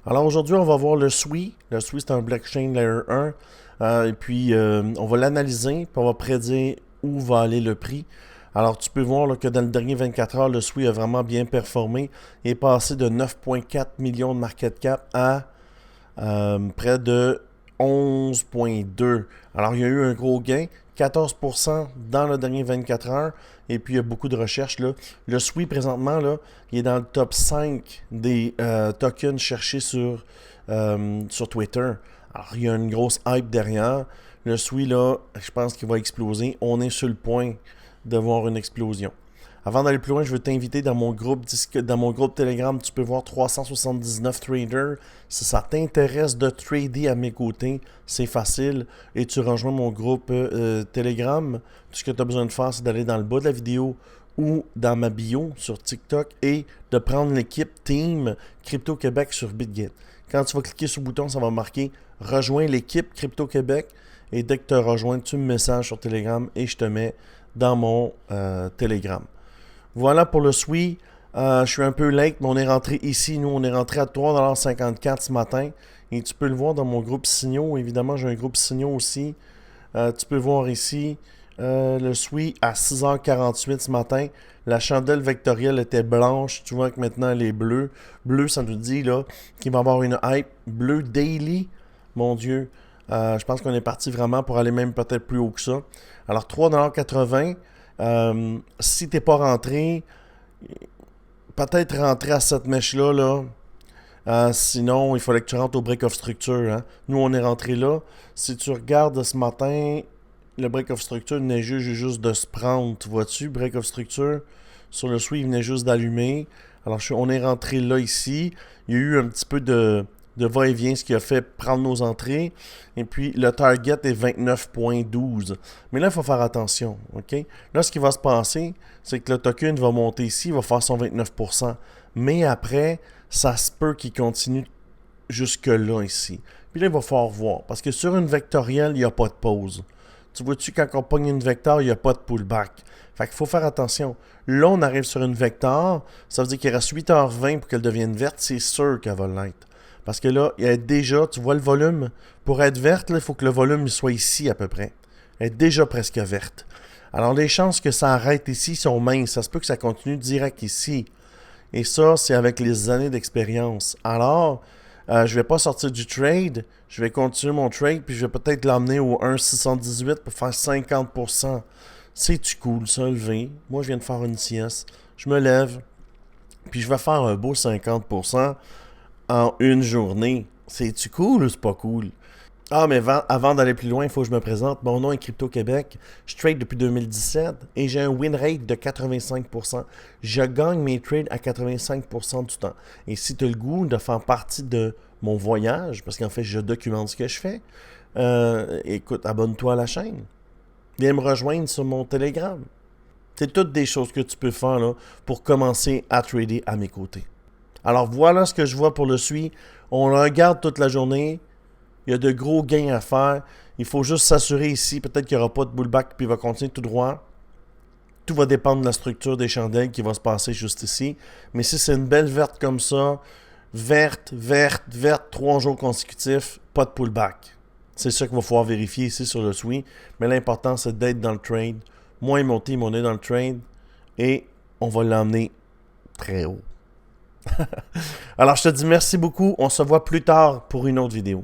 Alors aujourd'hui, on va voir le SWI. Le SWI, c'est un blockchain layer 1. Et puis, on va l'analyser, puis on va prédire où va aller le prix. Alors, tu peux voir là, que dans le dernier 24 heures, le SWI a vraiment bien performé. Il est passé de 9,4 millions de market cap à près de 11,2. Alors, il y a eu un gros gain, 14% dans le dernier 24 heures. Et puis, il y a beaucoup de recherches. Là. Le SWI, présentement, là, il est dans le top 5 des tokens cherchés sur Twitter. Alors, il y a une grosse hype derrière. Le SWI, là, je pense qu'il va exploser. On est sur le point de voir une explosion. Avant d'aller plus loin, je veux t'inviter dans mon groupe Telegram. Tu peux voir 379 traders. Si ça t'intéresse de trader à mes côtés, c'est facile. Et tu rejoins mon groupe Telegram. Tout ce que tu as besoin de faire, c'est d'aller dans le bas de la vidéo ou dans ma bio sur TikTok et de prendre l'équipe Team Crypto Québec sur BitGet. Quand tu vas cliquer sur le bouton, ça va marquer « Rejoins l'équipe Crypto Québec » et dès que tu as rejoint, tu me messages sur Telegram et je te mets dans mon Telegram. Voilà pour le SWI. Je suis un peu late, mais on est rentré ici. Nous, on est rentré à 3,54$ ce matin. Et tu peux le voir dans mon groupe Signaux. Évidemment, j'ai un groupe Signaux aussi. Tu peux voir ici le SWI à 6h48 ce matin. La chandelle vectorielle était blanche. Tu vois que maintenant, elle est bleue. Bleu, ça nous dit là qu'il va y avoir une hype. Bleu daily. Mon Dieu. Je pense qu'on est parti vraiment pour aller même peut-être plus haut que ça. Alors, 3,80$. Si tu n'es pas rentré, peut-être rentrer à cette mèche-là. Sinon, il fallait que tu rentres au break of structure. Hein. Nous, on est rentré là. Si tu regardes ce matin, le break of structure venait juste de se prendre. Tu vois-tu, break of structure, sur le SWI, il venait juste d'allumer. Alors, on est rentré là, ici. Il y a eu un petit peu de va-et-vient, ce qui a fait prendre nos entrées. Et puis, le target est 29,12. Mais là, il faut faire attention. OK? Là, ce qui va se passer, c'est que le token va monter ici, il va faire son 29%. Mais après, ça se peut qu'il continue jusque-là, ici. Puis là, il va falloir voir. Parce que sur une vectorielle, il n'y a pas de pause. Tu vois-tu, quand on pogne une vecteur, il n'y a pas de pullback. Fait qu'il faut faire attention. Là, on arrive sur une vecteur. Ça veut dire qu'il reste 8h20 pour qu'elle devienne verte. C'est sûr qu'elle va l'être. Parce que là, il y a déjà, tu vois le volume. Pour être verte, là, il faut que le volume soit ici à peu près. Elle est déjà presque verte. Alors, les chances que ça arrête ici sont minces. Ça se peut que ça continue direct ici. Et ça, c'est avec les années d'expérience. Alors, je ne vais pas sortir du trade. Je vais continuer mon trade. Puis je vais peut-être l'emmener au 1,618 pour faire 50%. C'est-tu cool, ça, lever? Moi, je viens de faire une sieste. Je me lève. Puis je vais faire un beau 50% en une journée. C'est-tu cool ou c'est pas cool? Ah, mais avant d'aller plus loin, il faut que je me présente. Mon nom est Crypto Québec. Je trade depuis 2017 et j'ai un win rate de 85%. Je gagne mes trades à 85% du temps. Et si tu as le goût de faire partie de mon voyage, parce qu'en fait, je documente ce que je fais, écoute, abonne-toi à la chaîne. Viens me rejoindre sur mon Telegram. C'est toutes des choses que tu peux faire là, pour commencer à trader à mes côtés. Alors voilà ce que je vois pour le SWI. On le regarde toute la journée. Il y a de gros gains à faire. Il faut juste s'assurer ici, peut-être qu'il n'y aura pas de bullback puis il va continuer tout droit. Tout va dépendre de la structure des chandelles qui va se passer juste ici. Mais si c'est une belle verte comme ça, verte, 3 jours consécutifs, pas de pullback. C'est ça qu'il va falloir vérifier ici sur le SWI. Mais l'important, c'est d'être dans le trade. Moi et mon team, on est dans le trade. Et on va l'emmener très haut. Alors, je te dis merci beaucoup. On se voit plus tard pour une autre vidéo.